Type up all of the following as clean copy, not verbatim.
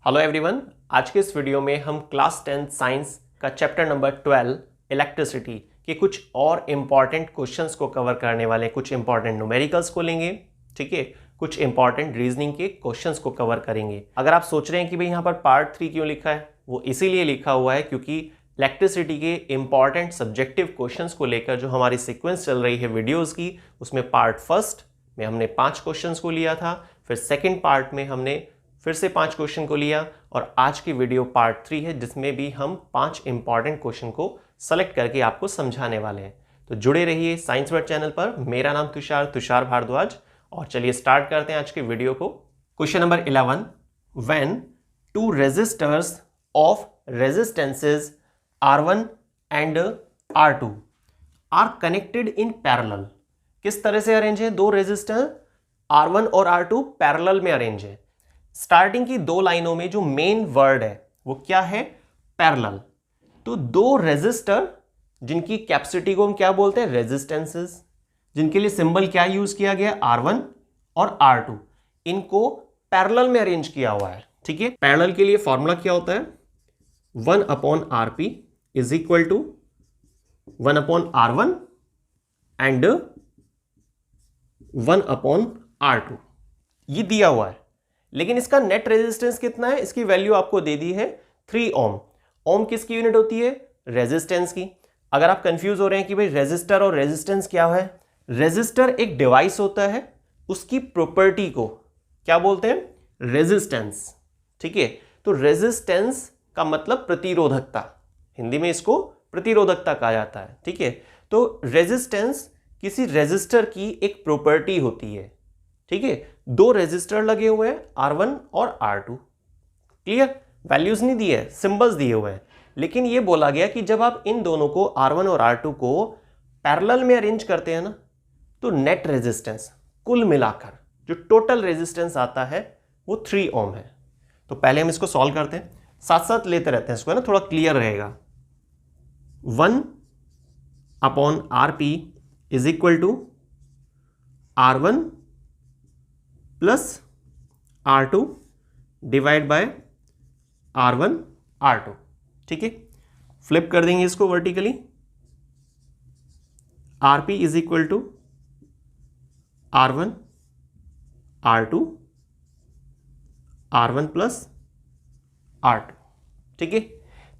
Hello everyone, आज के इस वीडियो में हम क्लास 10 साइंस का चैप्टर नंबर 12 इलेक्ट्रिसिटी के कुछ और इम्पॉर्टेंट क्वेश्चंस को कवर करने वाले हैं। कुछ इम्पॉर्टेंट न्यूमेरिकल्स को लेंगे, ठीक है, कुछ इम्पॉर्टेंट रीजनिंग के क्वेश्चंस को कवर करेंगे। अगर आप सोच रहे हैं कि भाई यहाँ पर पार्ट 3 क्यों लिखा है, वो इसीलिए लिखा हुआ है क्योंकि इलेक्ट्रिसिटी के इम्पॉर्टेंट सब्जेक्टिव क्वेश्चंस को लेकर जो हमारी सीक्वेंस चल रही है वीडियोज़ की, उसमें पार्ट फर्स्ट में हमने 5 क्वेश्चंस को लिया था, फिर सेकेंड पार्ट में हमने फिर से 5 क्वेश्चन को लिया और आज की वीडियो पार्ट 3 है जिसमें भी हम 5 इंपॉर्टेंट क्वेश्चन को सेलेक्ट करके आपको समझाने वाले हैं। तो जुड़े रहिए साइंस वर्ड चैनल पर। मेरा नाम तुषार भारद्वाज और चलिए स्टार्ट करते हैं आज के वीडियो को। Question number 11, when two resistors of resistances R1 and R2 are connected in parallel. किस तरह से अरेंज है? दो रेजिस्टर R1 और R2 पैरेलल में अरेंज है। स्टार्टिंग की दो लाइनों में जो मेन वर्ड है वो क्या है? पैरेलल। तो दो रेजिस्टर जिनकी कैपेसिटी को हम क्या बोलते हैं? रेजिस्टेंसेस, जिनके लिए सिंबल क्या यूज किया गया? R1 और R2, इनको पैरेलल में अरेंज किया हुआ है। ठीक है, पैरेलल के लिए फॉर्मूला क्या होता है? 1/RP is equal to 1/R1 and 1/R2। ये दिया हुआ है, लेकिन इसका नेट रेजिस्टेंस कितना है? इसकी वैल्यू आपको दे दी है 3 ओम। ओम किसकी यूनिट होती है? रेजिस्टेंस की। अगर आप कंफ्यूज हो रहे हैं कि भाई रेजिस्टर और रेजिस्टेंस क्या है, रेजिस्टर एक डिवाइस होता है, उसकी प्रॉपर्टी को क्या बोलते हैं? रेजिस्टेंस। ठीक है, तो रेजिस्टेंस का मतलब प्रतिरोधकता, हिंदी में इसको प्रतिरोधकता कहा जाता है। ठीक है, तो रेजिस्टेंस किसी रेजिस्टर की एक प्रॉपर्टी होती है। ठीक है, दो रेजिस्टर लगे हुए हैं R1 और R2। क्लियर? वैल्यूज नहीं दी है, सिंबल्स दिए हुए हैं, लेकिन ये बोला गया कि जब आप इन दोनों को R1 और R2 को पैरेलल में अरेंज करते हैं ना, तो नेट रेजिस्टेंस कुल मिलाकर जो टोटल रेजिस्टेंस आता है वो 3 ओम है। तो पहले हम इसको सॉल्व करते हैं, साथ साथ लेते रहते हैं इसको, है ना, थोड़ा क्लियर रहेगा। 1/RP is equal to R1 plus R2 divide by R1 R2। ठीक है, फ्लिप कर देंगे इसको vertically. RP is equal to R1 R2 R1 plus R2। ठीक है,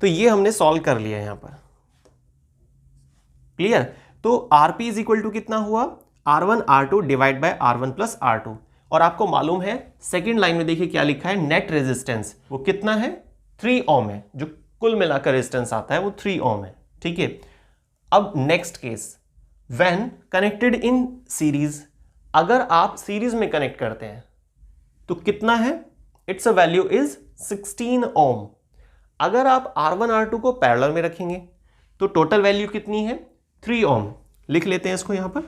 तो ये हमने सॉल्व कर लिया यहां पर। क्लियर? तो RP इज इक्वल टू कितना हुआ? R1 R2 divide by R1 plus R2। और आपको मालूम है सेकेंड लाइन में देखिए क्या लिखा है? नेट रेजिस्टेंस वो कितना है? 3 ओम है। जो कुल मिलाकर रेजिस्टेंस आता है वो 3 ओम है। ठीक है, अब next case, when connected in series, अगर आप सीरीज में कनेक्ट करते हैं तो कितना है? इट्स अ वैल्यू इज 16 ओम। अगर आप R1 R2 को पैरेलल में रखेंगे तो टोटल वैल्यू कितनी है? 3 ओम। लिख लेते हैं इसको यहां पर।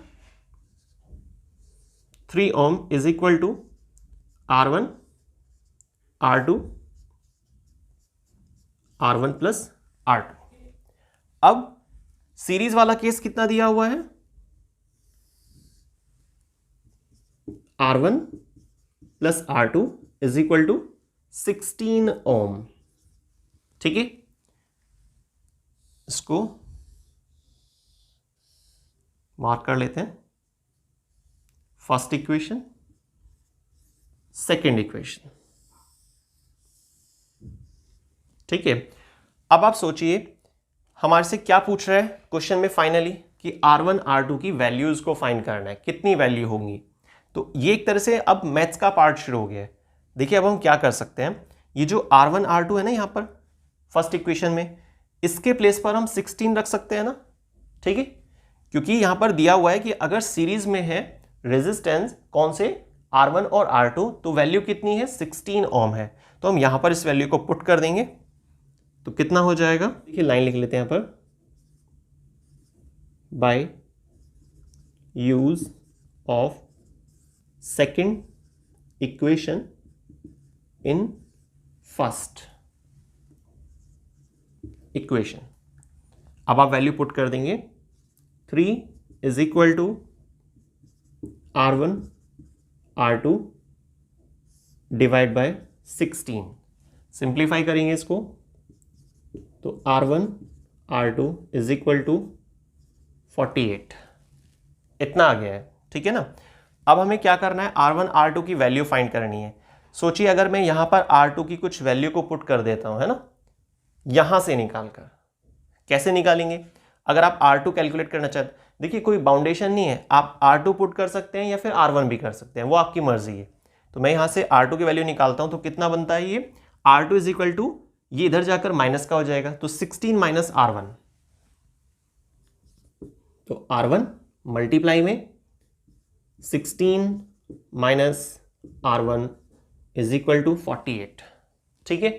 3 ohm is equal to R1 R2 R1 plus R2। अब सीरीज वाला केस कितना दिया हुआ है? R1 plus R2 is equal to 16 ohm. ठीक है, इसको मार्क कर लेते हैं। First equation, second equation. ठीक है, अब आप सोचिए हमारे से क्या पूछ रहा है क्वेश्चन में फाइनली कि R1 R2 की वैल्यूज को फाइंड करना है, कितनी वैल्यू होंगी। तो ये एक तरह से अब मैथ्स का पार्ट शुरू हो गया है। देखिए अब हम क्या कर सकते हैं, ये जो R1 R2 है ना यहां पर फर्स्ट इक्वेशन में, इसके प्लेस पर हम 16 रख सकते हैं ना। ठीक है, क्योंकि यहां पर दिया हुआ है कि अगर सीरीज में है रेजिस्टेंस कौन से? R1 और R2, तो वैल्यू कितनी है? 16 ओम है। तो हम यहां पर इस वैल्यू को पुट कर देंगे तो कितना हो जाएगा? देखिए लाइन लिख लेते हैं यहां पर, by use of second equation in first equation. अब आप वैल्यू पुट कर देंगे, 3 is equal to R1 R2 divide by 16। Simplify करेंगे इसको तो R1 R2 is equal to 48, इतना आ गया है, ठीक है ना। अब हमें क्या करना है, R1 R2 की वैल्यू फाइंड करनी है। सोचिए अगर मैं यहां पर R2 की कुछ वैल्यू को पुट कर देता हूं, है ना, यहां से निकाल कर। कैसे निकालेंगे, अगर आप R2 कैलकुलेट करना चाहते, देखिए कोई बाउंडेशन नहीं है, आप R2 पुट कर सकते हैं या फिर R1 भी कर सकते हैं, वो आपकी मर्जी है। तो मैं यहां से R2 की वैल्यू निकालता हूं तो कितना बनता है ये, R2 इज इक्वल टू, ये इधर जाकर माइनस का हो जाएगा तो 16 माइनस R1, तो R1 मल्टीप्लाई में 16 minus R1 is equal to 48, ठीक है।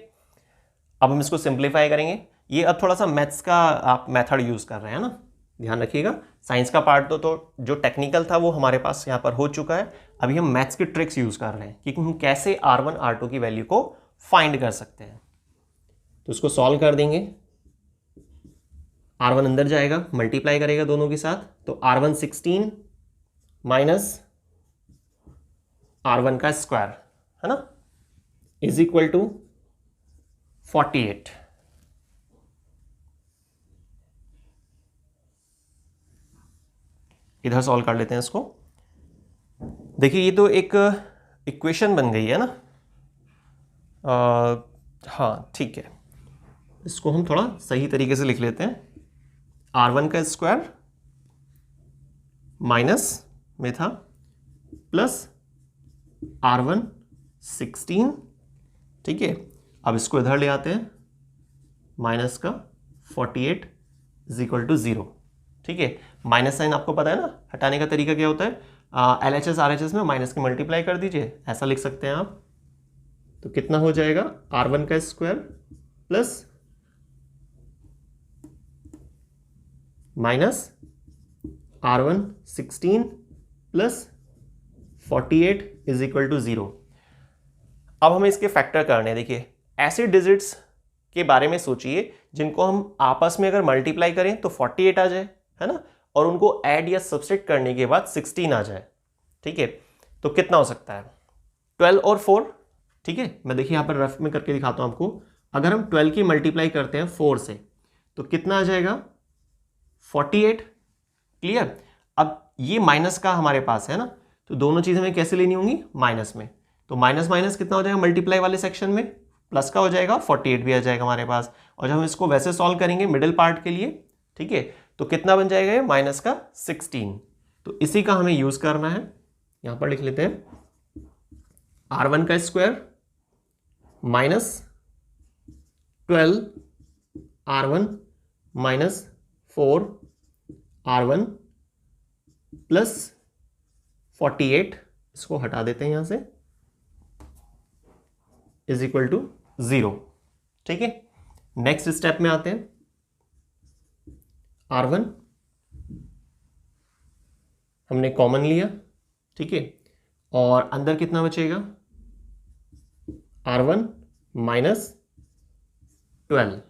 अब हम इसको सिंप्लीफाई करेंगे। ये अब थोड़ा सा मैथ्स का आप मेथड यूज कर रहे हैं ना, ध्यान रखिएगा। साइंस का पार्ट तो जो टेक्निकल था वो हमारे पास यहाँ पर हो चुका है। अभी हम मैथ्स की ट्रिक्स यूज कर रहे हैं कि हम कैसे R1 R2 की वैल्यू को फाइंड कर सकते हैं। तो इसको सॉल्व कर देंगे, R1 अंदर जाएगा, मल्टीप्लाई करेगा दोनों के साथ, तो R1 16 माइनस R1 का स्क्वायर, है ना, इज इक्वल टू 48। इधर सॉल्व कर लेते हैं इसको। देखिए ये तो एक इक्वेशन बन गई है ना, हाँ ठीक है। इसको हम थोड़ा सही तरीके से लिख लेते हैं। R1 का स्क्वायर माइनस में था प्लस R1 16, ठीक है। अब इसको इधर ले आते हैं, माइनस का 48 इज इक्वल टू 0, ठीक है। माइनस साइन आपको पता है ना, हटाने का तरीका क्या होता है, LHS RHS में माइनस की मल्टीप्लाई कर दीजिए, ऐसा लिख सकते हैं आप। तो कितना हो जाएगा, R1 का square plus minus R1 16 plus 48 is equal to 0। अब हमें इसके फैक्टर करने हैं। देखिए ऐसे डिजिट्स के बारे में सोचिए जिनको हम आपस में अगर मल्टीप्लाई करें तो 48 आ जाए, है ना, और उनको ऐड या सब्सट्रैक्ट करने के बाद 16 आ जाए, ठीक है। तो कितना हो सकता है, 12 और 4, ठीक है। मैं देखिए यहाँ पर रफ में करके दिखाता हूँ आपको। अगर हम 12 की मल्टीप्लाई करते हैं 4 से तो कितना आ जाएगा, 48, क्लियर। अब ये माइनस का हमारे पास है ना, तो दोनों चीज़ हमें कैसे लेनी होंगी, माइनस में। तो माइनस माइनस कितना हो जाएगा मल्टीप्लाई वाले सेक्शन में, प्लस का हो जाएगा, 48 भी आ जाएगा हमारे पास। और जब हम इसको वैसे सॉल्व करेंगे मिडिल पार्ट के लिए, ठीक है, तो कितना बन जाएगा ये, माइनस का 16। तो इसी का हमें यूज करना है। यहां पर लिख लेते हैं, R1 का square minus 12 R1 minus 4 R1 plus 48, इसको हटा देते हैं यहां से, इज इक्वल टू 0, ठीक है। नेक्स्ट स्टेप में आते हैं। R1 हमने कॉमन लिया, ठीक है, और अंदर कितना बचेगा, R1 माइनस 12,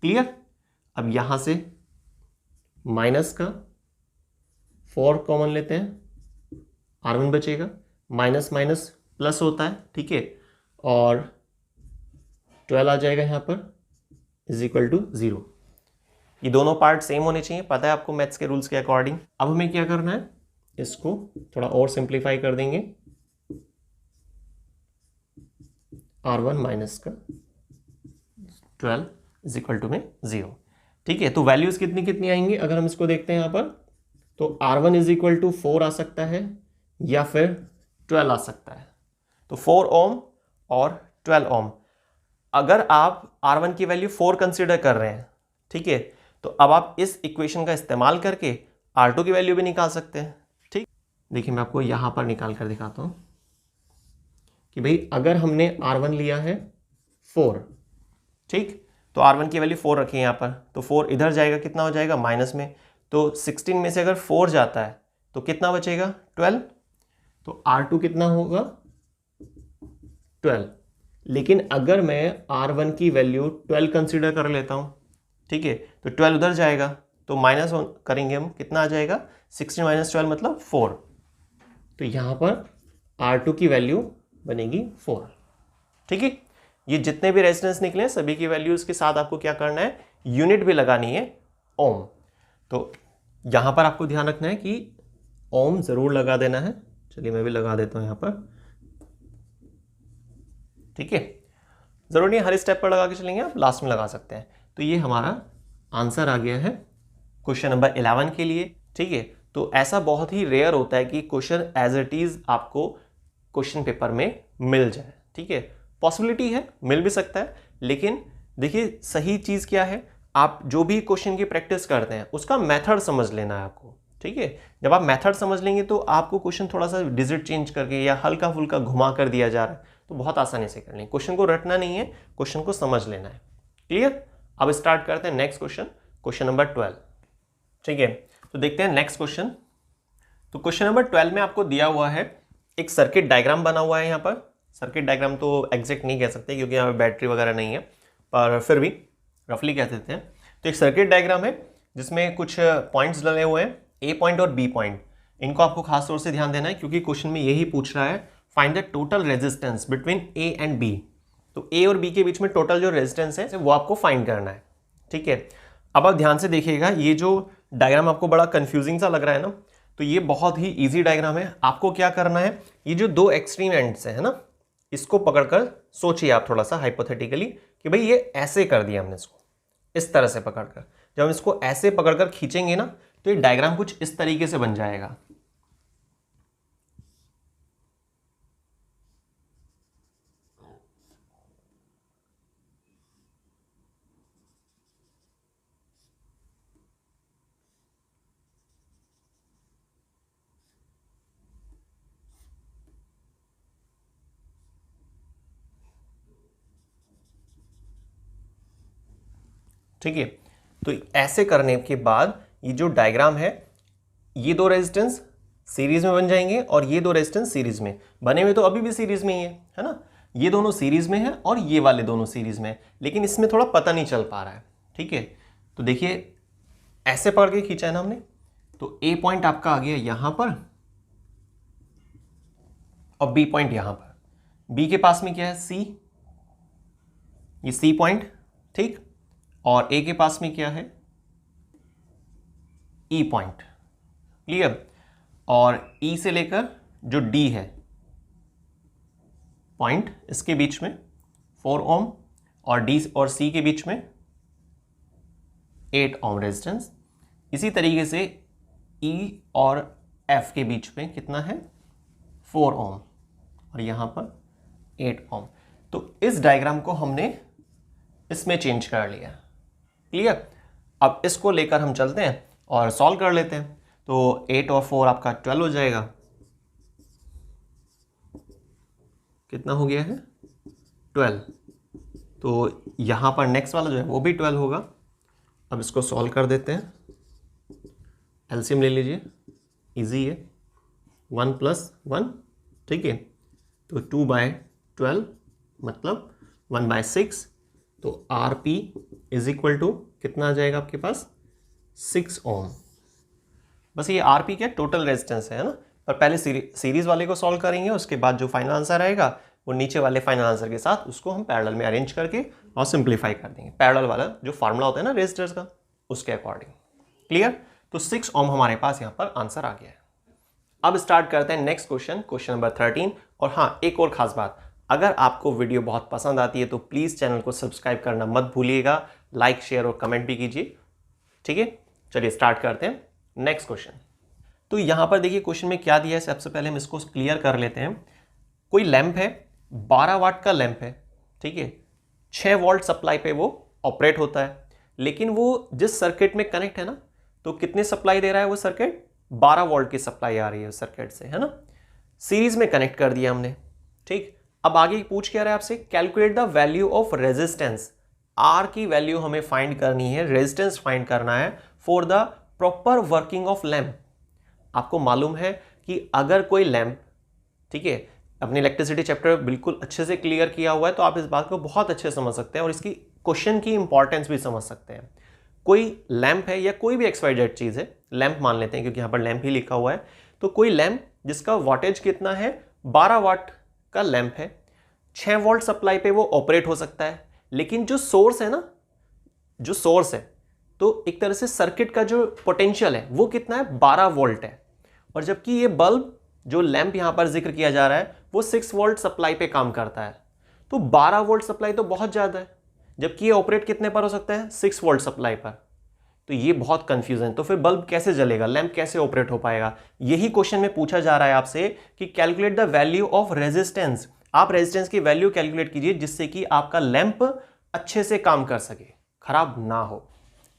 क्लियर। अब यहां से माइनस का 4 कॉमन लेते हैं, R1 बचेगा, माइनस माइनस प्लस होता है, ठीक है, और 12 आ जाएगा यहां पर, इज इक्वल टू 0। ये दोनों पार्ट सेम होने चाहिए, पता है आपको मैथ्स के रूल्स के अकॉर्डिंग। अब हमें क्या करना है, इसको थोड़ा और सिंप्लीफाई कर देंगे। R1 माइनस का 12 इज इक्वल टू में 0, ठीक है। तो वैल्यूज कितनी कितनी आएंगी अगर हम इसको देखते हैं यहाँ पर, तो R1 इज इक्वल टू 4 आ सकता है या फिर 12 आ सकता है। तो 4 ओम और 12 ओम। अगर आप R1 की वैल्यू 4 कंसिडर कर रहे हैं, ठीक है, तो अब आप इस इक्वेशन का इस्तेमाल करके R2 की वैल्यू भी निकाल सकते हैं, ठीक। देखिए मैं आपको यहां पर निकाल कर दिखाता हूं कि भाई अगर हमने R1 लिया है 4, ठीक, तो R1 की वैल्यू 4 रखी है यहाँ पर, तो 4 इधर जाएगा, कितना हो जाएगा माइनस में, तो 16 में से अगर 4 जाता है तो कितना बचेगा 12, तो R2 कितना होगा 12। लेकिन अगर मैं R1 की वैल्यू 12 कंसीडर कर लेता हूं, ठीक है, तो 12 उधर जाएगा, तो माइनस करेंगे हम, कितना आ जाएगा 16 माइनस 12 मतलब 4। तो यहां पर R2 की वैल्यू बनेगी 4, ठीक है। ये जितने भी रेजिस्टेंस निकले सभी की वैल्यूज के साथ आपको क्या करना है, यूनिट भी लगानी है ओम। तो यहां पर आपको ध्यान रखना है कि ओम जरूर लगा देना है। चलिए मैं भी लगा देता हूं यहां पर, ठीक है। जरूर नहीं हर स्टेप पर लगा के चलेंगे, आप लास्ट में लगा सकते हैं। तो ये हमारा आंसर आ गया है क्वेश्चन नंबर 11 के लिए, ठीक है। तो ऐसा बहुत ही रेयर होता है कि क्वेश्चन एज इट इज आपको क्वेश्चन पेपर में मिल जाए, ठीक है। पॉसिबिलिटी है, मिल भी सकता है, लेकिन देखिए सही चीज क्या है, आप जो भी क्वेश्चन की प्रैक्टिस करते हैं उसका मेथड समझ लेना है आपको, ठीक है। जब आप मेथड समझ लेंगे तो आपको क्वेश्चन थोड़ा सा डिजिट चेंज करके या हल्का फुल्का घुमा कर दिया जा रहा है तो बहुत आसानी से कर लेंगे। क्वेश्चन को रटना नहीं है, क्वेश्चन को समझ लेना है। क्लियर? अब स्टार्ट करते हैं नेक्स्ट क्वेश्चन, क्वेश्चन नंबर 12, ठीक है। तो देखते हैं नेक्स्ट क्वेश्चन। तो क्वेश्चन नंबर 12 में आपको दिया हुआ है एक सर्किट डायग्राम बना हुआ है। यहाँ पर सर्किट डायग्राम तो एग्जैक्ट नहीं कह सकते क्योंकि यहाँ पर बैटरी वगैरह नहीं है, पर फिर भी रफली कह देते हैं। तो एक सर्किट डायग्राम है जिसमें कुछ पॉइंट्स डले हुए हैं, ए पॉइंट और बी पॉइंट। इनको आपको खास तौर से ध्यान देना है क्योंकि क्वेश्चन में यही पूछ रहा है, find the total resistance between A and B. तो ए और बी के बीच में टोटल जो रेजिस्टेंस है वो आपको फाइंड करना है, ठीक है। अब आप ध्यान से देखिएगा, ये जो डायग्राम आपको बड़ा कंफ्यूजिंग सा लग रहा है ना, तो ये बहुत ही इजी डायग्राम है। आपको क्या करना है, ये जो दो एक्सट्रीम एंड्स है ना, इसको पकड़कर सोचिए आप थोड़ा सा हाइपोथेटिकली कि भाई ये ऐसे कर दिया हमने, इसको इस तरह से पकड़कर। जब हम इसको ऐसे पकड़कर खींचेंगे ना तो ये डायग्राम कुछ इस तरीके से बन जाएगा। ठीक है, तो ऐसे करने के बाद ये जो डायग्राम है, ये दो रेजिस्टेंस सीरीज में बन जाएंगे और ये दो रेजिस्टेंस सीरीज में बने हुए, तो अभी भी सीरीज में ही है ना। ये दोनों सीरीज में है और ये वाले दोनों सीरीज में है, लेकिन इसमें थोड़ा पता नहीं चल पा रहा है, ठीक है। तो देखिए ऐसे पकड़ के खींचा है ना हमने, तो ए पॉइंट आपका आ गया यहां पर और बी पॉइंट यहां पर। बी के पास में क्या है, सी, ये सी पॉइंट, ठीक। और ए के पास में क्या है, ई पॉइंट, क्लियर। और ई से लेकर जो डी है पॉइंट, इसके बीच में 4 ओम और डी और सी के बीच में 8 ओम रेजिस्टेंस। इसी तरीके से ई और एफ के बीच में कितना है, 4 ओम और यहां पर 8 ओम। तो इस डायग्राम को हमने इसमें चेंज कर लिया, क्लियर। अब इसको लेकर हम चलते हैं और सॉल्व कर लेते हैं। तो 8 और 4 आपका 12 हो जाएगा। कितना हो गया है, 12। तो यहां पर नेक्स्ट वाला जो है वो भी 12 होगा। अब इसको सॉल्व कर देते हैं, एलसीएम ले लीजिए, इजी है, 1 + 1, ठीक है। तो 2/12 मतलब 1/6। तो RP = कितना आ जाएगा आपके पास, 6 ओम। बस ये RP क्या टोटल रेजिस्टेंस है ना। पर पहले सीरीज वाले को सॉल्व करेंगे, उसके बाद जो फाइनल आंसर आएगा वो नीचे वाले फाइनल आंसर के साथ उसको हम पैरेलल में अरेंज करके और सिंप्लीफाई कर देंगे। पैरेलल वाला जो फार्मूला होता है ना रेजिस्टर्स का, उसके अकॉर्डिंग, क्लियर। तो 6 ओम हमारे पास यहाँ पर आंसर आ गया है। अब स्टार्ट करते हैं नेक्स्ट क्वेश्चन, क्वेश्चन नंबर 13। और हाँ, एक और खास बात, अगर आपको वीडियो बहुत पसंद आती है तो प्लीज़ चैनल को सब्सक्राइब करना मत भूलिएगा, लाइक शेयर और कमेंट भी कीजिए, ठीक है। चलिए स्टार्ट करते हैं नेक्स्ट क्वेश्चन। तो यहां पर देखिए क्वेश्चन में क्या दिया है, सबसे पहले हम इसको क्लियर कर लेते हैं। कोई लैंप है, 12 वाट का लैंप है, ठीक है। 6 वोल्ट सप्लाई पे वो ऑपरेट होता है, लेकिन वो जिस सर्किट में कनेक्ट है ना, तो कितने सप्लाई दे रहा है वो सर्किट, 12 वोल्ट की सप्लाई आ रही है उस सर्किट से, है ना। सीरीज में कनेक्ट कर दिया हमने, ठीक। अब आगे पूछ क्या रहा है आपसे, calculate the value of resistance. R की वैल्यू हमें फाइंड करनी है, रेजिस्टेंस फाइंड करना है for the proper working of lamp. आपको मालूम है कि अगर कोई लैंप, ठीक है, अपने इलेक्ट्रिसिटी चैप्टर बिल्कुल अच्छे से क्लियर किया हुआ है तो आप इस बात को बहुत अच्छे से समझ सकते हैं और इसकी क्वेश्चन की इंपॉर्टेंस भी समझ सकते हैं। कोई लैंप है या कोई भी XYZ चीज है, लैंप मान लेते हैं क्योंकि यहां पर लैंप ही लिखा हुआ है। तो कोई लैंप जिसका वाटेज कितना है, 12 वाट का लैंप है, 6 वोल्ट सप्लाई पे वो ऑपरेट हो सकता है, लेकिन जो सोर्स है ना, जो सोर्स है, तो एक तरह से सर्किट का जो पोटेंशियल है वो कितना है, 12 वोल्ट है। और जबकि ये बल्ब जो लैंप यहां पर जिक्र किया जा रहा है वो 6 वोल्ट सप्लाई पे काम करता है, तो 12 वोल्ट सप्लाई तो बहुत ज्यादा है, जबकि ये ऑपरेट कितने पर हो सकता है, 6 वोल्ट सप्लाई पर। तो ये बहुत कंफ्यूजन, तो फिर बल्ब कैसे जलेगा, लैंप कैसे ऑपरेट हो पाएगा। यही क्वेश्चन में पूछा जा रहा है आपसे कि calculate the value of resistance. आप रेजिस्टेंस की वैल्यू कैलकुलेट कीजिए जिससे कि आपका लैंप अच्छे से काम कर सके, खराब ना हो।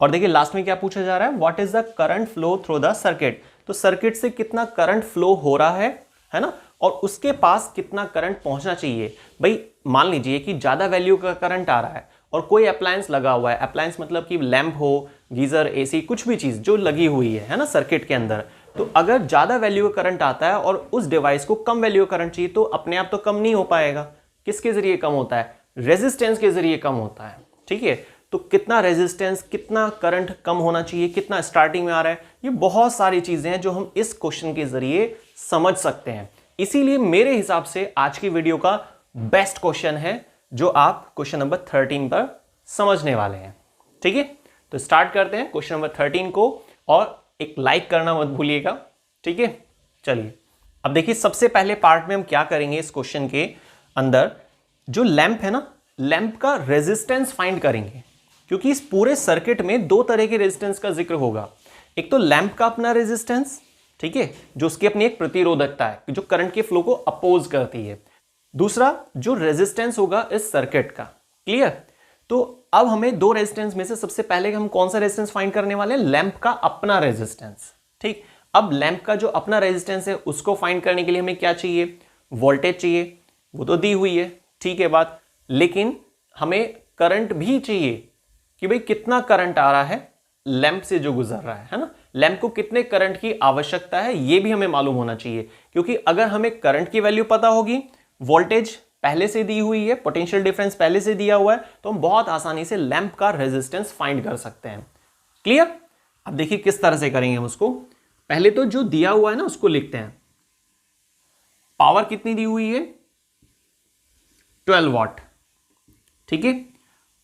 और देखिए लास्ट में क्या पूछा जा रहा है, what is the current flow through the circuit. तो सर्किट से कितना करंट फ्लो हो रहा है ना, और उसके पास कितना करंट पहुंचना चाहिए। भाई मान लीजिए कि ज्यादा वैल्यू का करंट आ रहा है और कोई अप्लायंस लगा हुआ है, अप्लायंस मतलब कि लैंप हो, गीजर, एसी, कुछ भी चीज जो लगी हुई है ना सर्किट के अंदर, तो अगर ज्यादा वैल्यू का करंट आता है और उस डिवाइस को कम वैल्यू का करंट चाहिए, तो अपने आप तो कम नहीं हो पाएगा। किसके जरिए कम होता है, रेजिस्टेंस के जरिए कम होता है। ठीक है, तो कितना रेजिस्टेंस, कितना करंट कम होना चाहिए, कितना स्टार्टिंग में आ रहा है, ये बहुत सारी चीजें हैं जो हम इस क्वेश्चन के जरिए समझ सकते हैं। इसीलिए मेरे हिसाब से आज की वीडियो का बेस्ट क्वेश्चन है जो आप क्वेश्चन नंबर 13 पर समझने वाले हैं। ठीक है, तो स्टार्ट करते हैं क्वेश्चन नंबर 13 को, और एक लाइक करना मत भूलिएगा। ठीक है, चलिए अब देखिए सबसे पहले पार्ट में हम क्या करेंगे इस क्वेश्चन के अंदर, जो लैंप है ना, लैंप का रेजिस्टेंस फाइंड करेंगे, क्योंकि इस पूरे सर्किट में दो तरह के रेजिस्टेंस का जिक्र होगा। एक तो लैंप का अपना रेजिस्टेंस, ठीक है, जो उसकी अपनी एक प्रतिरोधकता है जो करंट के फ्लो को अपोज करती है। दूसरा जो रेजिस्टेंस होगा इस सर्किट का। क्लियर, तो अब हमें दो रेजिस्टेंस में से सबसे पहले हम कौन सा रेजिस्टेंस फाइंड करने वाले हैं, लैंप का अपना रेजिस्टेंस। ठीक, अब लैंप का जो अपना रेजिस्टेंस है उसको फाइंड करने के लिए हमें क्या चाहिए, वोल्टेज चाहिए, वो तो दी हुई है, ठीक है बात, लेकिन हमें करंट भी चाहिए कि भाई कितना करंट आ रहा है लैंप से जो गुजर रहा है ना, लैंप को कितने करंट की आवश्यकता है ये भी हमें मालूम होना चाहिए। क्योंकि अगर हमें करंट की वैल्यू पता होगी, वोल्टेज पहले से दी हुई है, पोटेंशियल डिफरेंस पहले से दिया हुआ है, तो हम बहुत आसानी से लैंप का रेजिस्टेंस फाइंड कर सकते हैं। क्लियर, अब देखिए किस तरह से करेंगे हम उसको। पहले तो जो दिया हुआ है ना उसको लिखते हैं। पावर कितनी दी हुई है, 12 वॉट। ठीक है,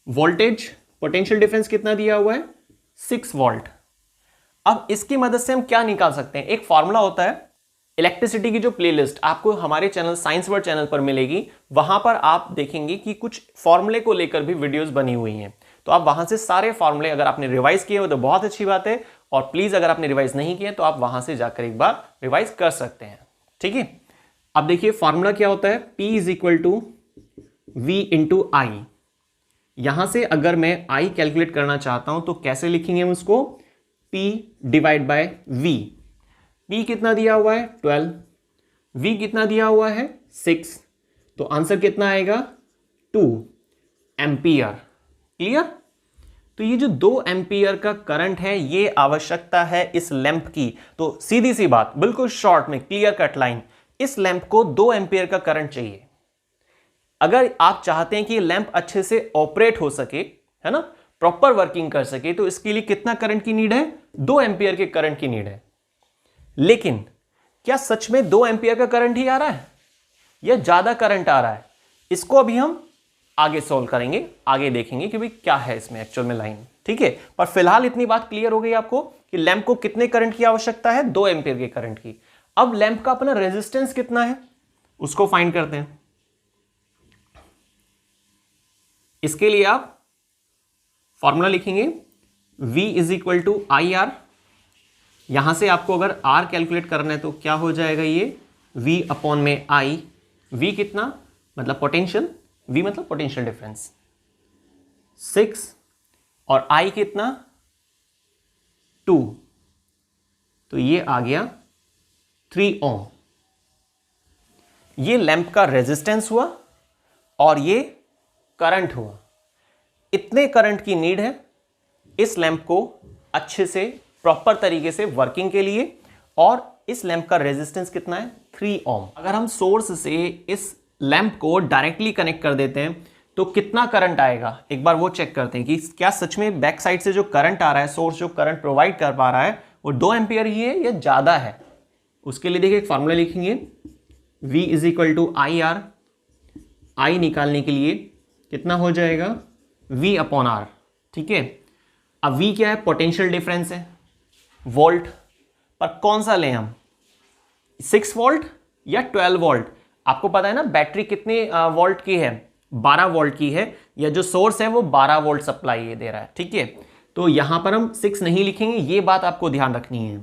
वोल्टेज, पोटेंशियल डिफरेंस कितना दिया हुआ है, 6 वोल्ट। अब इसकी मदद से हम क्या निकाल सकते हैं, एक फॉर्मूला होता है इलेक्ट्रिसिटी की जो प्लेलिस्ट आपको हमारे चैनल साइंस वर्ड चैनल पर मिलेगी, वहां पर आप देखेंगे कि कुछ फॉर्मूले को लेकर भी वीडियोस बनी हुई हैं। तो आप वहां से सारे फॉर्मूले, अगर आपने रिवाइज किए हो तो बहुत अच्छी बात है, और प्लीज अगर आपने रिवाइज नहीं किए तो आप वहां से जाकर एक बार रिवाइज कर सकते हैं। ठीक है, अब देखिए फॉर्मूला क्या होता है, P is equal to V into I. यहां से अगर मैं I कैलकुलेट करना चाहता हूं तो कैसे लिखेंगे हम उसको, P divide by V। P कितना दिया हुआ है 12, V कितना दिया हुआ है 6, तो आंसर कितना आएगा 2 एम्पियर। क्लियर, तो ये जो 2 एम्पियर का करंट है ये आवश्यकता है इस लैंप की। तो सीधी सी बात, बिल्कुल शॉर्ट में क्लियर कट लाइन, इस लैंप को 2 एम्पियर का करंट चाहिए। अगर आप चाहते हैं कि ये लैंप अच्छे से ऑपरेट हो सके, है ना, प्रॉपर वर्किंग कर सके, तो इसके लिए कितना करंट की नीड है, 2 एम्पियर के करंट की नीड है। लेकिन क्या सच में 2 एम्पियर का करंट ही आ रहा है या ज्यादा करंट आ रहा है, इसको अभी हम आगे सॉल्व करेंगे, आगे देखेंगे कि भाई क्या है इसमें एक्चुअल में लाइन। ठीक है, पर फिलहाल इतनी बात क्लियर हो गई आपको कि लैंप को कितने करंट की आवश्यकता है, 2 एम्पियर के करंट की। अब लैंप का अपना रेजिस्टेंस कितना है उसको फाइंड करते हैं। इसके लिए आप फॉर्मूला लिखेंगे V is equal to I R. यहां से आपको अगर R कैलकुलेट करना है तो क्या हो जाएगा, ये V अपॉन में I। V कितना मतलब पोटेंशियल, V मतलब पोटेंशियल डिफरेंस 6, और I कितना 2, तो ये आ गया 3 ओम। ये लैंप का रेजिस्टेंस हुआ और ये करंट हुआ। इतने करंट की नीड है इस लैंप को अच्छे से प्रॉपर तरीके से वर्किंग के लिए, और इस लैंप का रेजिस्टेंस कितना है 3 ओम। अगर हम सोर्स से इस लैंप को डायरेक्टली कनेक्ट कर देते हैं तो कितना करंट आएगा, एक बार वो चेक करते हैं कि क्या सच में बैक साइड से जो करंट आ रहा है, सोर्स जो करंट प्रोवाइड कर पा रहा है वो 2 एम्पियर ही है या ज्यादा है। उसके लिए देखिए एक फॉर्मूला लिखेंगे, V is equal to I R, I निकालने के लिए कितना हो जाएगा, V अपॉन R। ठीक है, अब V क्या है, पोटेंशियल डिफरेंस है, वोल्ट पर कौन सा लें हम, 6 वोल्ट या 12 वोल्ट। आपको पता है ना बैटरी कितने वोल्ट की है, 12 वोल्ट की है, या जो सोर्स है वो 12 वोल्ट सप्लाई ये दे रहा है। ठीक है, तो यहां पर हम 6 नहीं लिखेंगे, ये बात आपको ध्यान रखनी है।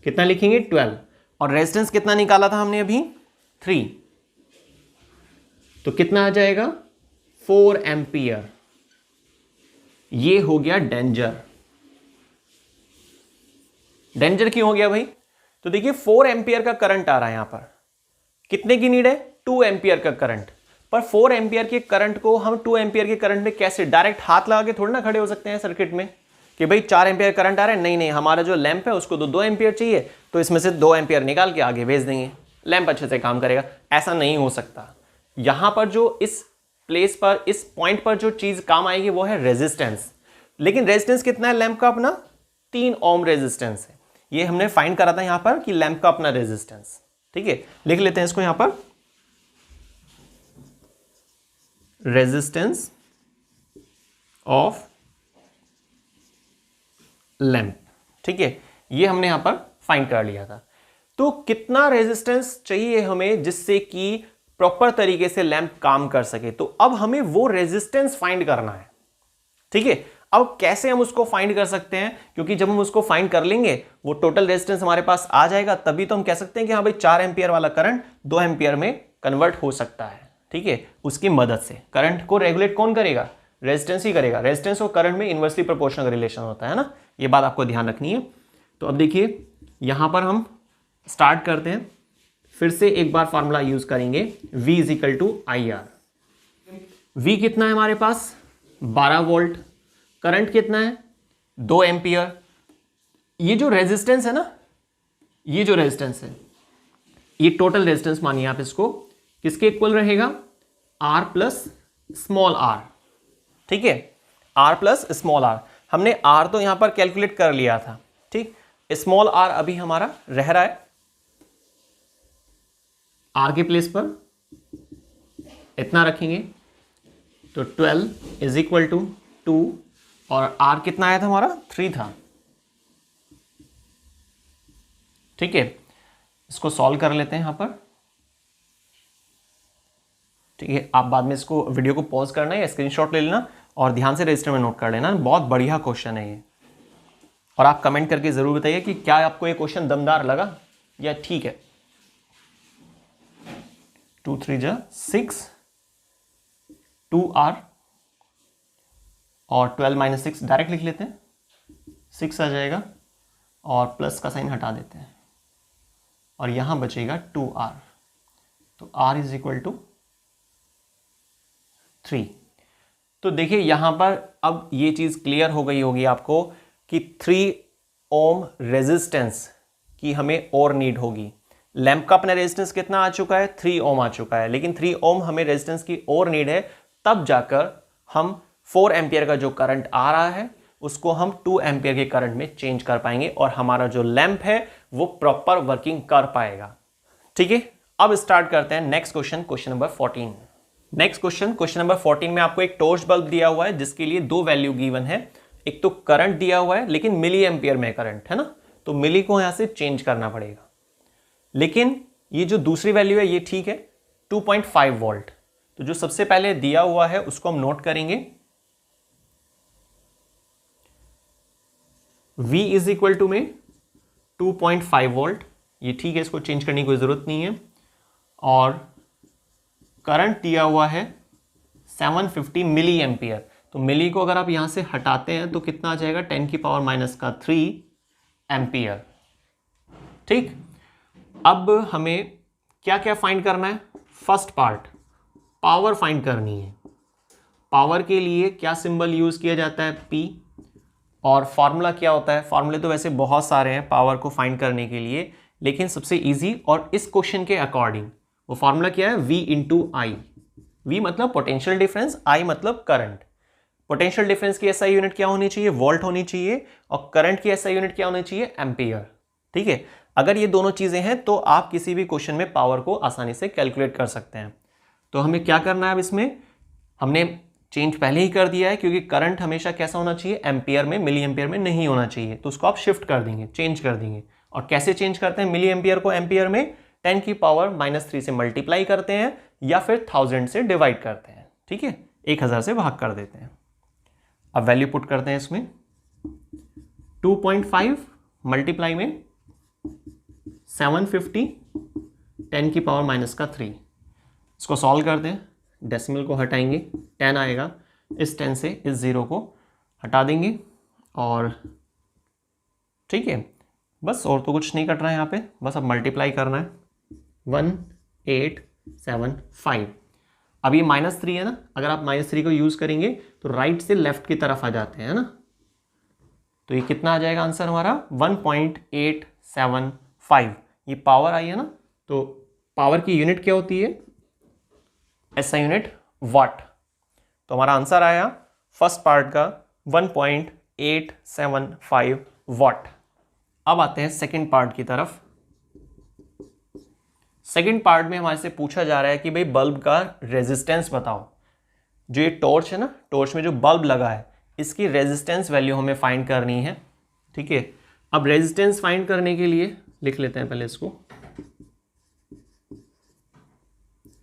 कितना लिखेंगे, 12। और रेजिस्टेंस कितना निकाला था हमने अभी, 3, तो कितना आ जाएगा, 4 एम्पियर। ये हो गया डेंजर। डेंजर क्यों हो गया भाई, तो देखिए 4 एम्पियर का करंट आ रहा है यहां पर, कितने की नीड है, 2 एम्पियर का करंट। पर 4 एम्पियर के करंट को हम 2 एम्पियर के करंट में कैसे, डायरेक्ट हाथ लगा के थोड़ी ना खड़े हो सकते हैं सर्किट में कि भाई 4 एम्पियर करंट आ रहा है, नहीं नहीं, हमारा जो लैंप है उसको तो 2 एम्पियर चाहिए, तो इसमें से 2 एम्पियर निकाल के आगे भेज देंगे, लैंप अच्छे से काम करेगा। ऐसा नहीं हो सकता। यहां पर जो इस प्लेस पर, इस पॉइंट पर जो चीज काम आएगी वो है रेजिस्टेंस। लेकिन रेजिस्टेंस कितना है लैंप का अपना, 3 ओम रेजिस्टेंस है। ये हमने फाइंड करा था यहां पर कि लैंप का अपना रेजिस्टेंस। ठीक है, लिख लेते हैं इसको यहां पर, रेजिस्टेंस ऑफ लैंप। ठीक है, ये हमने यहां पर फाइंड कर लिया था। तो कितना रेजिस्टेंस चाहिए हमें जिससे कि प्रॉपर तरीके से लैंप काम कर सके, तो अब हमें वो रेजिस्टेंस फाइंड करना है। ठीक है, अब कैसे हम उसको फाइंड कर सकते हैं, क्योंकि जब हम उसको फाइंड कर लेंगे वो टोटल रेजिस्टेंस हमारे पास आ जाएगा, तभी तो हम कह सकते हैं कि हाँ भाई 4 एम्पियर वाला करंट 2 एम्पियर में कन्वर्ट हो सकता है। ठीक है, उसकी मदद से करंट को रेगुलेट कौन करेगा, रेजिस्टेंस ही करेगा। रेजिस्टेंस और करंट में इनवर्सली प्रोपोर्शनल रिलेशन होता है ना, ये बात आपको ध्यान रखनी है। तो अब देखिए यहां पर हम स्टार्ट करते हैं, फिर से एक बार फॉर्मूला यूज करेंगे, V is equal to I R. V कितना है हमारे पास, 12 वोल्ट, करंट कितना है, 2 एम्पियर। ये जो रेजिस्टेंस है ना, ये जो रेजिस्टेंस है, ये टोटल रेजिस्टेंस मानिए आप इसको, किसके इक्वल रहेगा, R प्लस स्मॉल आर। ठीक है, R प्लस स्मॉल आर। हमने R तो यहां पर कैलकुलेट कर लिया था। ठीक, स्मॉल आर अभी हमारा रह रहा है, R के प्लेस पर इतना रखेंगे, तो 12 इज इक्वल टू 2, और R कितना आया था हमारा, 3 था। ठीक है, इसको सॉल्व कर लेते हैं यहां पर। ठीक है, आप बाद में इसको वीडियो को पॉज करना है या स्क्रीनशॉट ले लेना और ध्यान से रजिस्टर में नोट कर लेना, बहुत बढ़िया क्वेश्चन है ये। और आप कमेंट करके जरूर बताइए कि क्या आपको ये क्वेश्चन दमदार लगा या ठीक है। 2 3 जा 6, 2R और 12 माइनस 6 डायरेक्ट लिख लेते हैं, 6 आ जाएगा और प्लस का साइन हटा देते हैं और यहां बचेगा 2R, तो R इज इक्वल टू 3। तो देखिए यहां पर अब ये चीज क्लियर हो गई होगी आपको कि 3 ओम रेजिस्टेंस की हमें और नीड होगी। लैंप का अपना रेजिस्टेंस कितना आ चुका है, 3 ओम आ चुका है, लेकिन 3 ओम हमें रेजिस्टेंस की और नीड है, तब जाकर हम 4 एम्पियर का जो करंट आ रहा है उसको हम 2 एम्पियर के करंट में चेंज कर पाएंगे और हमारा जो लैंप है वो प्रॉपर वर्किंग कर पाएगा। ठीक है, अब स्टार्ट करते हैं next question, question number 14। Next question, question number 14 में आपको एक टॉर्च बल्ब दिया हुआ है जिसके लिए 2 वैल्यू गिवन है। एक तो करंट दिया हुआ है लेकिन मिली एम्पियर में करंट है ना, तो मिली को यहां से चेंज करना पड़ेगा। लेकिन ये जो दूसरी वैल्यू है ये ठीक है, 2.5 वोल्ट। तो जो सबसे पहले दिया हुआ है उसको हम नोट करेंगे, V इज इक्वल टू में 2.5 वोल्ट, ये ठीक है, इसको चेंज करने की कोई जरूरत नहीं है। और करंट दिया हुआ है 750 मिली एम्पियर, तो मिली को अगर आप यहां से हटाते हैं तो कितना आ जाएगा, 10 की पावर माइनस का 3 एम्पियर। ठीक, अब हमें क्या क्या फाइंड करना है, फर्स्ट पार्ट पावर फाइंड करनी है। पावर के लिए क्या सिंबल यूज किया जाता है, P, और फॉर्मूला क्या होता है, फॉर्मूले तो वैसे बहुत सारे हैं पावर को फाइंड करने के लिए, लेकिन सबसे इजी और इस क्वेश्चन के अकॉर्डिंग वो फॉर्मूला क्या है, V इंटू आई। V मतलब पोटेंशियल डिफरेंस, I मतलब करंट। पोटेंशियल डिफरेंस की SI यूनिट क्या होनी चाहिए, वोल्ट होनी चाहिए, और करंट की SI यूनिट क्या होनी चाहिए, एम्पियर। ठीक है, अगर ये दोनों चीजें हैं तो आप किसी भी क्वेश्चन में पावर को आसानी से कैलकुलेट कर सकते हैं। तो हमें क्या करना है अब इसमें, हमने चेंज पहले ही कर दिया है क्योंकि करंट हमेशा कैसा होना चाहिए, एम्पियर में, मिली एम्पियर में नहीं होना चाहिए, तो उसको आप शिफ्ट कर देंगे, चेंज कर देंगे। और कैसे चेंज करते हैं मिली एम्पियर को एम्पियर में, 10 की पावर -3 से मल्टीप्लाई करते हैं या फिर 1000 से डिवाइड करते हैं, ठीक है, 1000 से भाग कर देते हैं। अब वैल्यू पुट करते हैं इसमें, 2.5 मल्टीप्लाई में 750, 10 की पावर -3, इसको सॉल्व करते हैं, डेसिमल को हटाएंगे, 10 आएगा, इस 10 से इस 0 को हटा देंगे और ठीक है, बस और तो कुछ नहीं कट रहा है यहाँ पे, बस अब मल्टीप्लाई करना है, 1875। अब ये -3 है ना, अगर आप -3 को यूज़ करेंगे तो राइट से लेफ्ट की तरफ आ जाते हैं ना, तो ये कितना आ जाएगा आंसर हमारा 1.875। ये पावर आई है ना, तो पावर की यूनिट क्या होती है, SI यूनिट वाट। तो हमारा आंसर आया फर्स्ट पार्ट का 1.875 वाट। अब आते हैं सेकंड पार्ट की तरफ। सेकंड पार्ट में हमारे से पूछा जा रहा है कि भाई बल्ब का रेजिस्टेंस बताओ। जो ये टॉर्च है ना, टॉर्च में जो बल्ब लगा है इसकी रेजिस्टेंस वैल्यू हमें फाइंड करनी है, ठीक है। अब रेजिस्टेंस फाइंड करने के लिए लिख लेते हैं पहले इसको।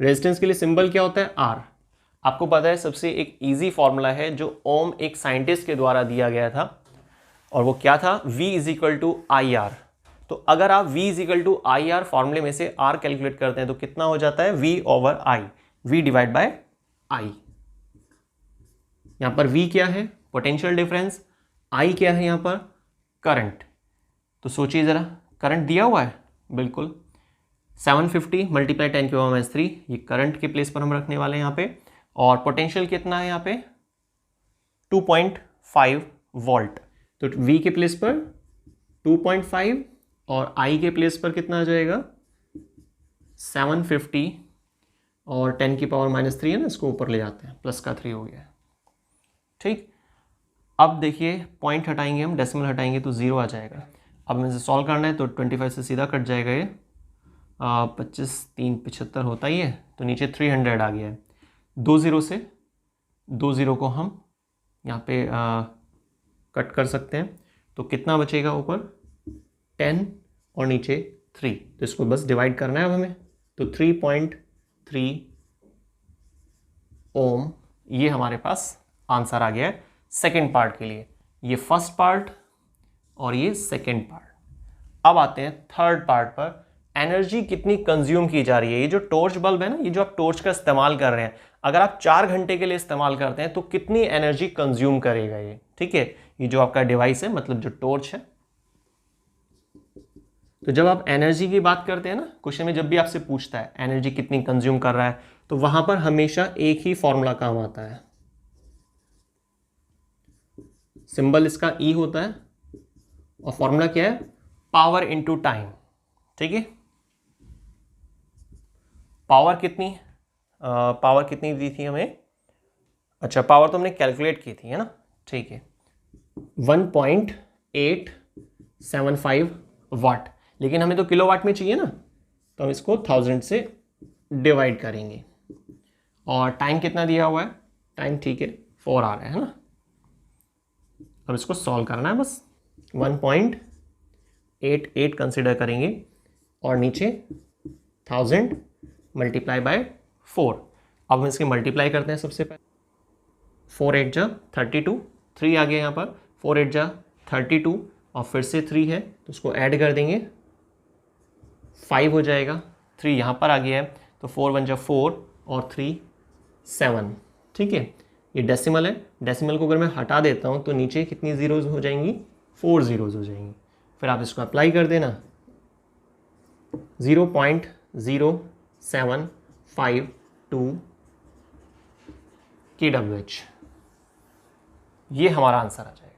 रेजिस्टेंस के लिए सिंबल क्या होता है, R। आपको पता है सबसे एक इजी फॉर्मूला है जो ओम एक साइंटिस्ट के द्वारा दिया गया था, और वो क्या था, V = IR। तो अगर आप V = IR फॉर्मूले में से R कैलकुलेट करते हैं तो कितना हो जाता है, V/I, V/I। यहां पर V क्या है, पोटेंशियल डिफरेंस, I क्या है यहाँ पर, करंट। तो सोचिए जरा, करंट दिया हुआ है बिल्कुल, 750 मल्टीप्लाई 10 की पावर -3, ये करंट के प्लेस पर हम रखने वाले हैं यहाँ पे। और पोटेंशियल कितना है यहाँ पे, 2.5 वोल्ट। तो V के प्लेस पर 2.5 और I के प्लेस पर कितना आ जाएगा, 750 और 10 की पावर -3 है ना, इसको ऊपर ले जाते हैं, प्लस का 3 हो गया, ठीक। अब देखिए पॉइंट हटाएंगे हम, डेसिमल हटाएंगे तो 0 आ जाएगा। अब हमें इसे सॉल्व करना है तो 25 से सीधा कट जाएगा ये, 25 3 75 होता ही है, तो नीचे 300 आ गया है। 2 0 से 2 0 को हम यहाँ पे कट कर सकते हैं, तो कितना बचेगा, ऊपर 10 और नीचे 3, तो इसको बस डिवाइड करना है अब हमें। तो 3.3 ओम, ये हमारे पास आंसर आ गया है सेकेंड पार्ट के लिए। ये फर्स्ट पार्ट और ये सेकेंड पार्ट। अब आते हैं थर्ड पार्ट पर, एनर्जी कितनी कंज्यूम की जा रही है। ये जो टॉर्च बल्ब है ना, ये जो आप टॉर्च का इस्तेमाल कर रहे हैं, अगर आप 4 घंटे के लिए इस्तेमाल करते हैं तो कितनी एनर्जी कंज्यूम करेगा ये, ठीक है। ये जो आपका डिवाइस है, मतलब जो टॉर्च है। तो जब आप एनर्जी की बात करते हैं ना, क्वेश्चन में जब भी आपसे पूछता है एनर्जी कितनी कंज्यूम कर रहा है, तो वहां पर हमेशा एक ही फॉर्मूला काम आता है, सिंबल इसका E होता है, और फॉर्मूला क्या है, पावर इनटू टाइम, ठीक है। पावर कितनी दी थी हमें, अच्छा पावर तो हमने कैलकुलेट की थी है ना, ठीक है, 1.875 वाट, लेकिन हमें तो किलोवाट में चाहिए ना, तो हम इसको 1000 से डिवाइड करेंगे। और टाइम कितना दिया हुआ है, टाइम ठीक है 4 आ रहा है ना। अब इसको सॉल्व करना है बस, 1.88 कंसिडर करेंगे और नीचे 1000 मल्टीप्लाई बाय 4। अब हम इसके मल्टीप्लाई करते हैं सबसे पहले, 4 8 जा 32, 3 आ गया यहाँ पर, 4 8 जा 32 और फिर से 3 है तो उसको ऐड कर देंगे, 5 हो जाएगा, 3 यहाँ पर आ गया है तो 4 1 जा 4 और 3 7, ठीक है। ये डेसिमल है, डेसिमल को अगर मैं हटा देता हूँ तो नीचे कितनी जीरोज हो जाएंगी, 4 जीरोज हो जाएंगी। फिर आप इसको अप्लाई कर देना, 0.0752 kWh, ये हमारा आंसर आ जाएगा।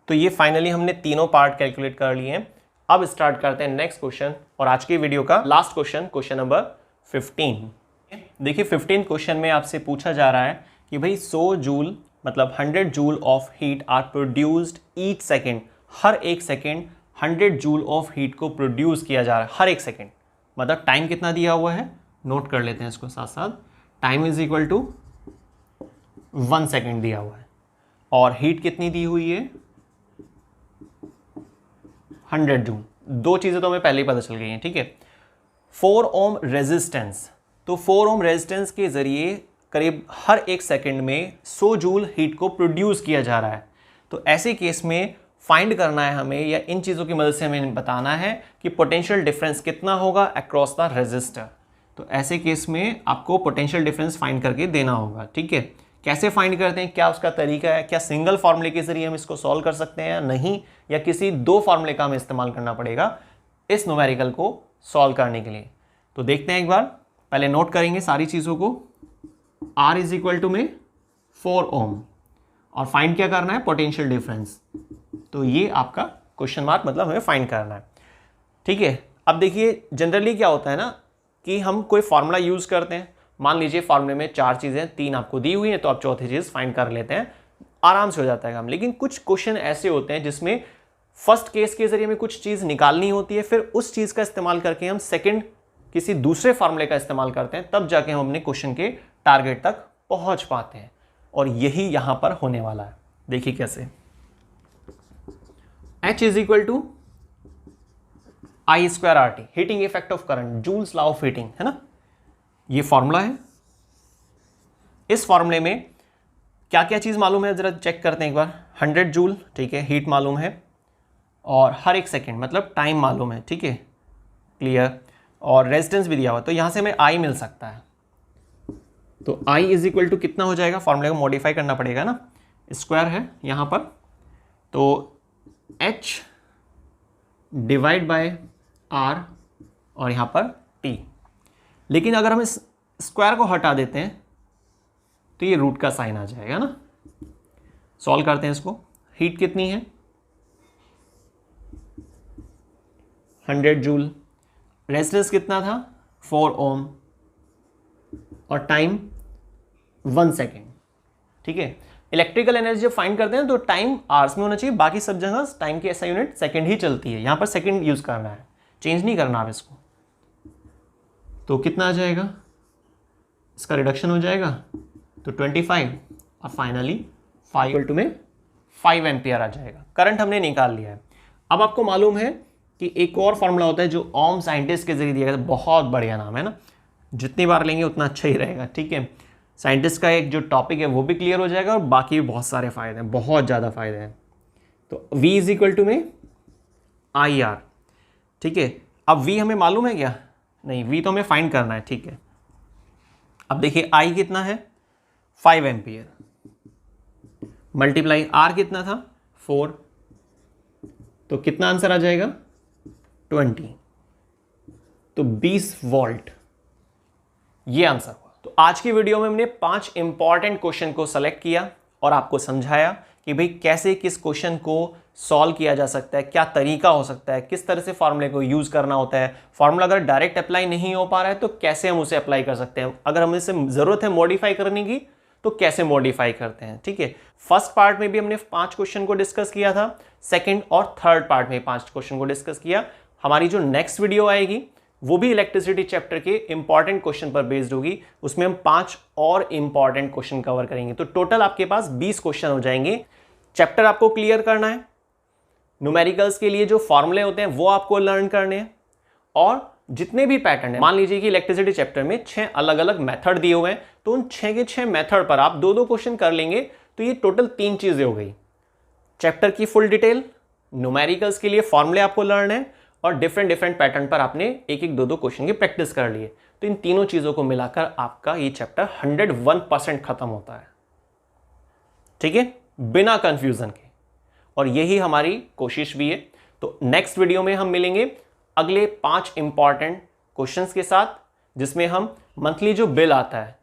तो ये फाइनली हमने तीनों पार्ट कैलकुलेट कर लिए हैं। अब स्टार्ट करते हैं नेक्स्ट क्वेश्चन, और आज की वीडियो का लास्ट क्वेश्चन, क्वेश्चन नंबर 15। देखिए 15 क्वेश्चन में आपसे पूछा जा रहा है कि भाई 100 जूल मतलब 100 joule of heat are produced each second, हर एक सेकेंड 100 जूल ऑफ हीट को प्रोड्यूस किया जा रहा है हर एक सेकेंड। मतलब टाइम कितना दिया हुआ है, नोट कर लेते हैं इसको साथ साथ। Time is equal to 1 second दिया हुआ है और हीट कितनी दी हुई है 100 जूल। दो चीज़ें तो हमें पहले ही पता चल गई हैं, ठीक है। 4 ओम रेजिस्टेंस, तो 4 ओम रेजिस्टेंस के ज़रिए करीब हर 1 सेकेंड में 100 जूल हीट को प्रोड्यूस किया जा रहा है। तो ऐसे केस में फाइंड करना है हमें, या इन चीज़ों की मदद से हमें बताना है कि पोटेंशियल डिफरेंस कितना होगा अक्रॉस द रेजिस्टर। तो ऐसे केस में आपको पोटेंशियल डिफरेंस फाइंड करके देना होगा, ठीक है। कैसे फाइंड करते हैं, क्या उसका तरीका है, क्या सिंगल फार्मूले के जरिए हम इसको सॉल्व कर सकते हैं या नहीं, या किसी 2 फार्मूले का हमें इस्तेमाल करना पड़ेगा इस न्यूमेरिकल को सॉल्व करने के लिए। तो देखते हैं एक बार, पहले नोट करेंगे सारी चीज़ों को। R इज इक्वल टू में 4 ओम और फाइंड क्या करना है, पोटेंशियल डिफरेंस। तो ये आपका क्वेश्चन मार्क मतलब हमें फाइंड करना है, ठीक है। अब देखिए जनरली क्या होता है ना कि हम कोई फार्मूला यूज़ करते हैं, मान लीजिए फार्मूले में 4 चीज़ें, 3 आपको दी हुई हैं, तो आप चौथी चीज़ फाइंड कर लेते हैं, आराम से हो जाता है काम। लेकिन कुछ क्वेश्चन ऐसे होते हैं जिसमें फर्स्ट केस के जरिए हमें कुछ चीज़ निकालनी होती है, फिर उस चीज़ का इस्तेमाल करके हम सेकंड किसी दूसरे फार्मूले का इस्तेमाल करते हैं, तब जाके हम अपने क्वेश्चन के टारगेट तक पहुंच पाते हैं। और यही यहां पर होने वाला है। देखिए कैसे, H is equal to I square RT, heating effect of current, Joule's law of heating, है ना, ये फॉर्मूला है। इस फॉर्मूले में क्या क्या चीज मालूम है जरा चेक करते हैं एक बार। 100 जूल, ठीक है, हीट मालूम है, और हर 1 सेकेंड मतलब टाइम मालूम है, ठीक है, क्लियर, और रेजिस्टेंस भी दिया हुआ, तो यहां से हमें I मिल सकता है। तो I इज इक्वल टू कितना हो जाएगा, फॉर्मूले को मॉडिफाई करना पड़ेगा ना, स्क्वायर है यहां पर, तो H डिवाइड बाय R और यहां पर T। लेकिन अगर हम इस स्क्वायर को हटा देते हैं तो ये रूट का साइन आ जाएगा ना। सॉल्व करते हैं इसको। हीट कितनी है 100 जूल, रेजिस्टेंस कितना था 4 ओम, और टाइम 1 सेकेंड, ठीक है। इलेक्ट्रिकल एनर्जी जब फाइंड करते हैं तो टाइम आवर्स में होना चाहिए, बाकी सब जगह टाइम की ऐसा यूनिट सेकेंड ही चलती है, यहां पर सेकेंड यूज करना है, चेंज नहीं करना आप इसको। तो कितना आ जाएगा, इसका रिडक्शन हो जाएगा तो 25, और फाइनली 5 में 5 एम्पियर आ जाएगा। करंट हमने निकाल लिया है। अब आपको मालूम है कि एक और फॉर्मूला होता है जो ओम साइंटिस्ट के जरिए दिया गया, बहुत बढ़िया नाम है ना, जितनी बार लेंगे उतना अच्छा ही रहेगा, ठीक है। साइंटिस्ट का एक जो टॉपिक है वो भी क्लियर हो जाएगा, और बाकी भी बहुत सारे फायदे हैं, बहुत ज़्यादा फायदे हैं। तो V इज इक्वल टू में IR, ठीक है। अब V हमें मालूम है क्या, नहीं, V तो हमें फाइंड करना है, ठीक है। अब देखिए I कितना है 5 एम्पियर, मल्टीप्लाई R कितना था 4, तो कितना आंसर आ जाएगा 20, तो 20 वोल्ट, ये आंसर हुआ। तो आज की वीडियो में हमने 5 इंपॉर्टेंट क्वेश्चन को सेलेक्ट किया और आपको समझाया कि भाई कैसे किस क्वेश्चन को सॉल्व किया जा सकता है, क्या तरीका हो सकता है, किस तरह से फॉर्मूले को यूज करना होता है। फॉर्मूला अगर डायरेक्ट अप्लाई नहीं हो पा रहा है तो कैसे हम उसे अप्लाई कर सकते हैं, अगर हमें इसे जरूरत है मॉडिफाई करने की तो कैसे मॉडिफाई करते हैं, ठीक है। फर्स्ट पार्ट में भी हमने 5 क्वेश्चन को डिस्कस किया था, सेकेंड और थर्ड पार्ट में 5 क्वेश्चन को डिस्कस किया। हमारी जो नेक्स्ट वीडियो आएगी वो भी इलेक्ट्रिसिटी चैप्टर के इंपॉर्टेंट क्वेश्चन पर बेस्ड होगी, उसमें हम 5 और इंपॉर्टेंट क्वेश्चन कवर करेंगे। तो टोटल आपके पास 20 क्वेश्चन हो जाएंगे। चैप्टर आपको क्लियर करना है, न्यूमेरिकल्स के लिए जो फॉर्मूले होते हैं वो आपको लर्न करने हैं, और जितने भी पैटर्न है, मान लीजिए कि इलेक्ट्रिसिटी चैप्टर में 6 अलग अलग मेथड दिए हुए हैं, तो उन 6 के 6 मेथड पर आप 2-2 क्वेश्चन कर लेंगे, तो ये टोटल 3 चीजें हो गई। चैप्टर की फुल डिटेल, न्यूमेरिकल्स के लिए फॉर्मूले आपको लर्न है, और डिफरेंट पैटर्न पर आपने 1-1, 2-2 क्वेश्चन की प्रैक्टिस कर लिए। तो इन तीनों चीजों को मिलाकर आपका ये चैप्टर 101% खत्म होता है, ठीक है, बिना कंफ्यूजन के। और यही हमारी कोशिश भी है। तो नेक्स्ट वीडियो में हम मिलेंगे अगले 5 इंपॉर्टेंट क्वेश्चंस के साथ, जिसमें हम मंथली जो बिल आता है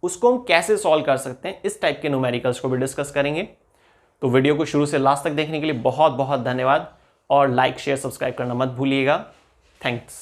उसको हम कैसे सॉल्व कर सकते हैं, इस टाइप के न्यूमेरिकल्स को भी डिस्कस करेंगे। तो वीडियो को शुरू से लास्ट तक देखने के लिए बहुत बहुत धन्यवाद, और लाइक शेयर सब्सक्राइब करना मत भूलिएगा। थैंक्स।